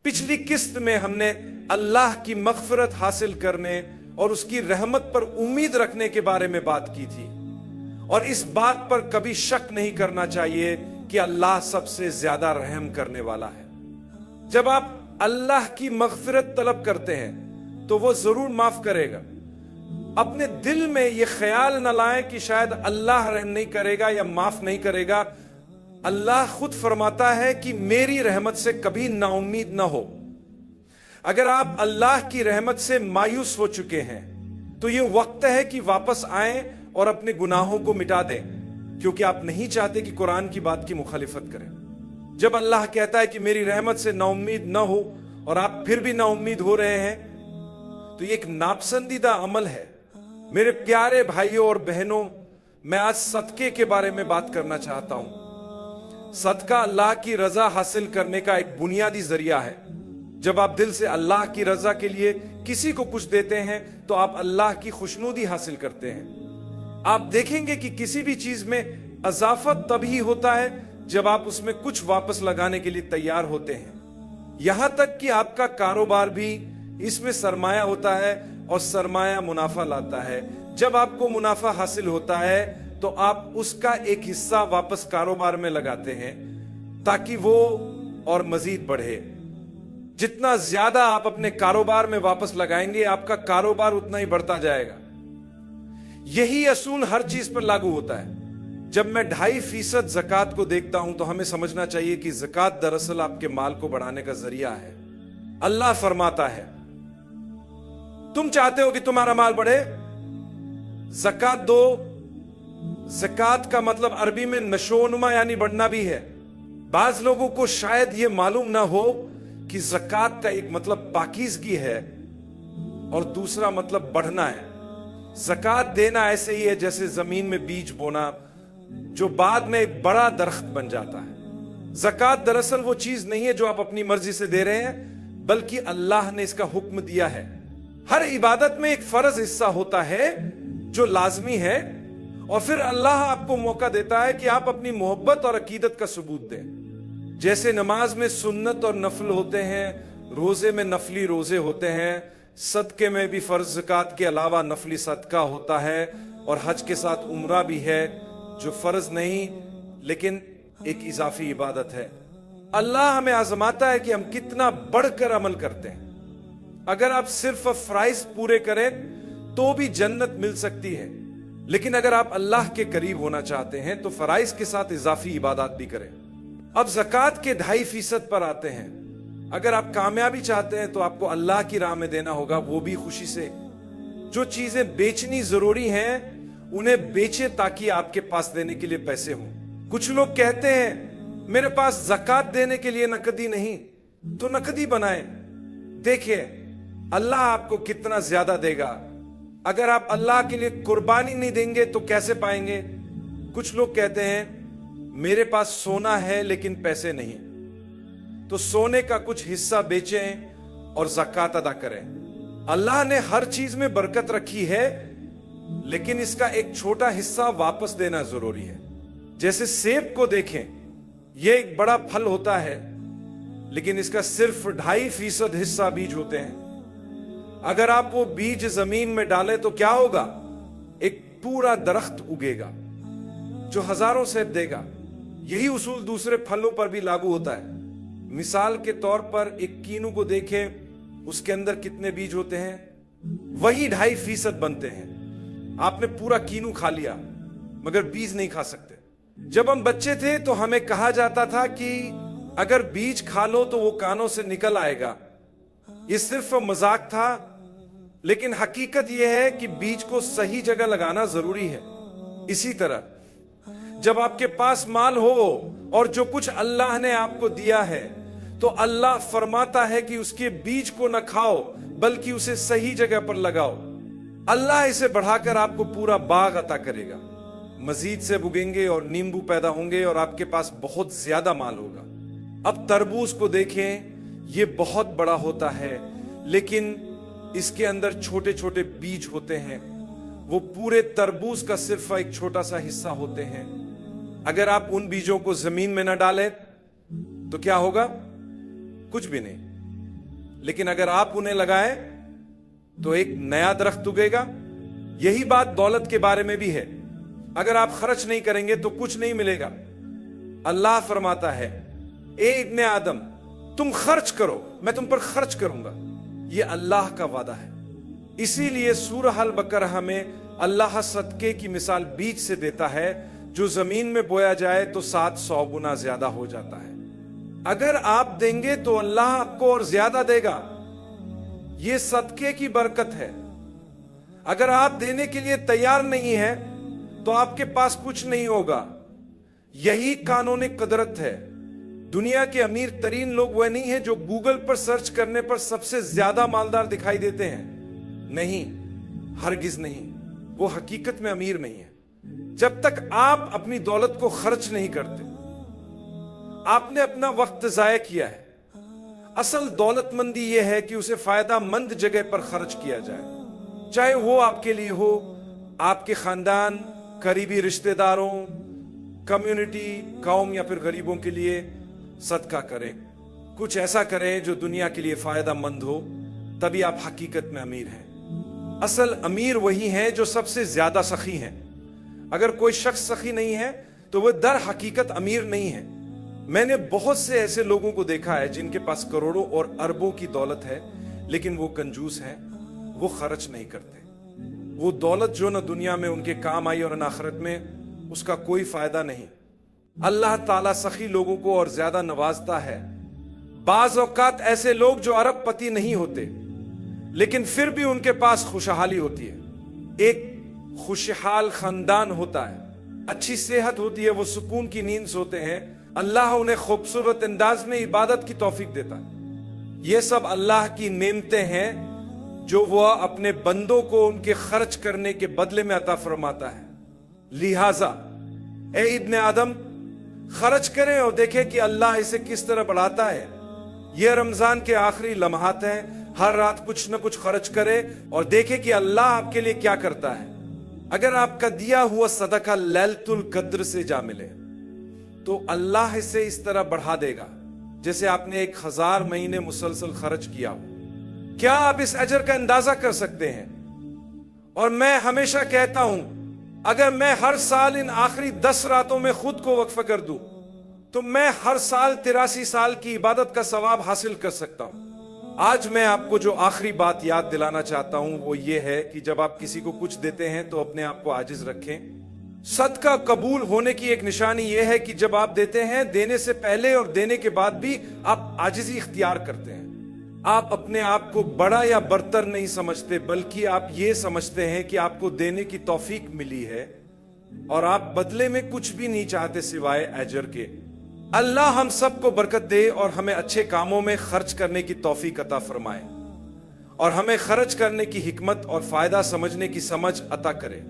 पिछली किस्त में हमने अल्लाह की मग़फ़िरत हासिल करने और उसकी रहमत पर उम्मीद रखने के बारे में बात की थी, और इस बात पर कभी शक नहीं करना चाहिए कि अल्लाह सबसे ज्यादा रहम करने वाला है। जब आप अल्लाह की मग़फ़िरत तलब करते हैं तो वो जरूर माफ करेगा। अपने दिल में ये ख्याल न लाएं कि शायद अल्लाह रहम नहीं करेगा या माफ नहीं करेगा। अल्लाह खुद फरमाता है कि मेरी रहमत से कभी नाउम्मीद न हो। अगर आप अल्लाह की रहमत से मायूस हो चुके हैं तो ये वक्त है कि वापस आएं और अपने गुनाहों को मिटा दें, क्योंकि आप नहीं चाहते कि कुरान की बात की मुखालिफत करें। जब अल्लाह कहता है कि मेरी रहमत से नाउम्मीद न हो और आप फिर भी नाउम्मीद हो रहे हैं तो ये एक नापसंदीदा अमल है। मेरे प्यारे भाइयों और बहनों, मैं आज सदके के बारे में बात करना चाहता हूं। सदका अल्लाह की रजा हासिल करने का एक बुनियादी जरिया है। जब आप दिल से अल्लाह की रजा के लिए किसी को कुछ देते हैं तो आप अल्लाह की खुशनुदी हासिल करते हैं। आप देखेंगे कि किसी भी चीज में इजाफा तभी होता है जब आप उसमें कुछ वापस लगाने के लिए तैयार होते हैं। यहां तक कि आपका कारोबार भी इसमें सरमाया होता है और सरमाया मुनाफा लाता है। जब आपको मुनाफा हासिल होता है तो आप उसका एक हिस्सा वापस कारोबार में लगाते हैं ताकि वो और मजीद बढ़े। जितना ज्यादा आप अपने कारोबार में वापस लगाएंगे आपका कारोबार उतना ही बढ़ता जाएगा। यही असूल हर चीज पर लागू होता है। जब मैं 2.5% ज़कात को देखता हूं तो हमें समझना चाहिए कि ज़कात दरअसल आपके माल को बढ़ाने का जरिया है। अल्लाह फरमाता है, तुम चाहते हो कि तुम्हारा माल बढ़े, ज़कात दो। ज़कात का मतलब अरबी में नशोनुमा यानी बढ़ना भी है। बाज लोगों को शायद यह मालूम ना हो कि ज़कात का एक मतलब पाकीज़गी है और दूसरा मतलब बढ़ना है। ज़कात देना ऐसे ही है जैसे जमीन में बीज बोना जो बाद में एक बड़ा दरख्त बन जाता है। ज़कात दरअसल वो चीज नहीं है जो आप अपनी मर्जी से दे रहे हैं, बल्कि अल्लाह ने इसका हुक्म दिया है। हर इबादत में एक फर्ज हिस्सा होता है जो लाजमी है, और फिर अल्लाह आपको मौका देता है कि आप अपनी मोहब्बत और अकीदत का सबूत दें। जैसे नमाज में सुन्नत और नफल होते हैं, रोजे में नफली रोजे होते हैं, सदके में भी फर्ज ज़कात के अलावा नफली सदका होता है, और हज के साथ उम्रा भी है जो फर्ज नहीं लेकिन एक इजाफी इबादत है। अल्लाह हमें आजमाता है कि हम कितना बढ़कर अमल करते हैं। अगर आप सिर्फ फराइज पूरे करें तो भी जन्नत मिल सकती है, लेकिन अगर आप अल्लाह के करीब होना चाहते हैं तो फराइज के साथ इजाफी इबादत भी करें। अब ज़कात के 2.5% पर आते हैं। अगर आप कामयाबी चाहते हैं तो आपको अल्लाह की राह में देना होगा, वो भी खुशी से। जो चीजें बेचनी जरूरी हैं उन्हें बेचें ताकि आपके पास देने के लिए पैसे हों। कुछ लोग कहते हैं मेरे पास ज़कात देने के लिए नकदी नहीं, तो नकदी बनाएं। देखिए अल्लाह आपको कितना ज्यादा देगा। अगर आप अल्लाह के लिए कुर्बानी नहीं देंगे तो कैसे पाएंगे। कुछ लोग कहते हैं मेरे पास सोना है लेकिन पैसे नहीं, तो सोने का कुछ हिस्सा बेचें और ज़कात अदा करें। अल्लाह ने हर चीज में बरकत रखी है, लेकिन इसका एक छोटा हिस्सा वापस देना जरूरी है। जैसे सेब को देखें, यह एक बड़ा फल होता है लेकिन इसका सिर्फ 2.5% हिस्सा बीज होते हैं। अगर आप वो बीज जमीन में डालें तो क्या होगा, एक पूरा दरख्त उगेगा जो हजारों सेब देगा। यही उसूल दूसरे फलों पर भी लागू होता है। मिसाल के तौर पर एक कीनू को देखें, उसके अंदर कितने बीज होते हैं, वही 2.5% बनते हैं। आपने पूरा कीनू खा लिया मगर बीज नहीं खा सकते। जब हम बच्चे थे तो हमें कहा जाता था कि अगर बीज खा लो तो वो कानों से निकल आएगा। ये सिर्फ मजाक था, लेकिन हकीकत यह है कि बीज को सही जगह लगाना जरूरी है। इसी तरह जब आपके पास माल हो और जो कुछ अल्लाह ने आपको दिया है तो अल्लाह फरमाता है कि उसके बीज को न खाओ बल्कि उसे सही जगह पर लगाओ। अल्लाह इसे बढ़ाकर आपको पूरा बाग अता करेगा। मजीद से उगेंगे और नींबू पैदा होंगे और आपके पास बहुत ज्यादा माल होगा। अब तरबूज को देखें, ये बहुत बड़ा होता है लेकिन इसके अंदर छोटे छोटे बीज होते हैं। वो पूरे तरबूज का सिर्फ एक छोटा सा हिस्सा होते हैं। अगर आप उन बीजों को जमीन में न डालें तो क्या होगा, कुछ भी नहीं। लेकिन अगर आप उन्हें लगाएं तो एक नया दरख्त उगेगा। यही बात दौलत के बारे में भी है। अगर आप खर्च नहीं करेंगे तो कुछ नहीं मिलेगा। अल्लाह फरमाता है, ए इब्ने आदम, तुम खर्च करो, मैं तुम पर खर्च करूंगा। यह अल्लाह का वादा है। इसीलिए सूरह अल बकरह में अल्लाह सदके की मिसाल बीज से देता है, जो जमीन में बोया जाए तो 700 गुना ज्यादा हो जाता है। अगर आप देंगे तो अल्लाह आपको और ज्यादा देगा। यह सदके की बरकत है। अगर आप देने के लिए तैयार नहीं है तो आपके पास कुछ नहीं होगा। यही कानून कुदरत है। दुनिया के अमीर तरीन लोग वह नहीं है जो गूगल पर सर्च करने पर सबसे ज्यादा मालदार दिखाई देते हैं। नहीं, हरगिज नहीं, वो हकीकत में अमीर नहीं है। जब तक आप अपनी दौलत को खर्च नहीं करते, आपने अपना वक्त जाया किया है। असल दौलतमंदी यह है कि उसे फायदा मंद जगह पर खर्च किया जाए, चाहे वो आपके लिए हो, आपके खानदान, करीबी रिश्तेदारों, कम्युनिटी, कौम या फिर गरीबों के लिए सदका करें। कुछ ऐसा करें जो दुनिया के लिए फायदा मंद हो, तभी आप हकीकत में अमीर हैं। असल अमीर वही है जो सबसे ज्यादा सखी है। अगर कोई शख्स सखी नहीं है तो वह दर हकीकत अमीर नहीं है। मैंने बहुत से ऐसे लोगों को देखा है जिनके पास करोड़ों और अरबों की दौलत है, लेकिन वो कंजूस है, वो खर्च नहीं करते। वो दौलत जो न दुनिया में उनके काम आई और न आखिरत में, उसका कोई फायदा नहीं। अल्लाह ताला सखी लोगों को और ज्यादा नवाजता है। बाज औकात ऐसे लोग जो अरबपति नहीं होते, लेकिन फिर भी उनके पास खुशहाली होती है। एक खुशहाल खानदान होता है, अच्छी सेहत होती है, वो सुकून की नींद सोते हैं। अल्लाह उन्हें खूबसूरत अंदाज में इबादत की तौफीक देता है। ये सब अल्लाह की नेमतें हैं जो वह अपने बंदों को उनके खर्च करने के बदले में अता फरमाता है। लिहाजा ए इब्ने आदम, खर्च करें और देखें कि अल्लाह इसे किस तरह बढ़ाता है। यह रमजान के आखिरी लम्हात हैं। हर रात कुछ न कुछ खर्च करें और देखें कि अल्लाह आपके लिए क्या करता है। अगर आपका दिया हुआ सदका लैलतुल कद्र से जा मिले तो अल्लाह इसे इस तरह बढ़ा देगा जैसे आपने 1000 महीने मुसलसल खर्च किया हो। क्या आप इस अजर का अंदाजा कर सकते हैं? और मैं हमेशा कहता हूं, अगर मैं हर साल इन आखिरी 10 रातों में खुद को वक्फ कर दूं तो मैं हर साल 83 साल की इबादत का सवाब हासिल कर सकता हूं। आज मैं आपको जो आखिरी बात याद दिलाना चाहता हूं वो ये है कि जब आप किसी को कुछ देते हैं तो अपने आप को आजिज रखें। सदका कबूल होने की एक निशानी यह है कि जब आप देते हैं, देने से पहले और देने के बाद भी आप आजिजी इख्तियार करते हैं। आप अपने आप को बड़ा या बरतर नहीं समझते, बल्कि आप ये समझते हैं कि आपको देने की तौफीक मिली है और आप बदले में कुछ भी नहीं चाहते सिवाय अजर के। अल्लाह हम सबको बरकत दे और हमें अच्छे कामों में खर्च करने की तौफीक अता फरमाए और हमें खर्च करने की हिकमत और फायदा समझने की समझ अता करे।